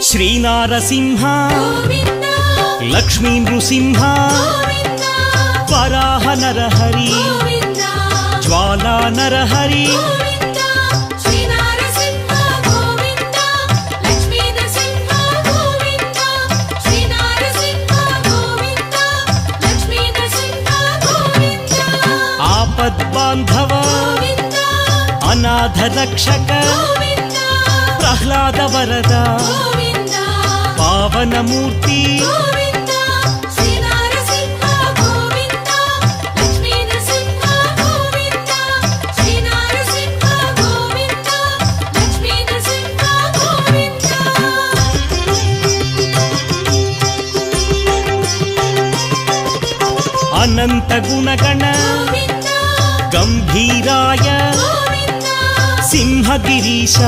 శ్రీనారసింహ లక్ష్మీ నృసింహ వరాహ నరహరి జ్వాలా నరహరి ఆపద్బాంధవ అనాథ రక్షక ప్రహ్లాద వరద పావనమూర్తి అనంత గుణగణ గంభీరాయ సింహగిరీశ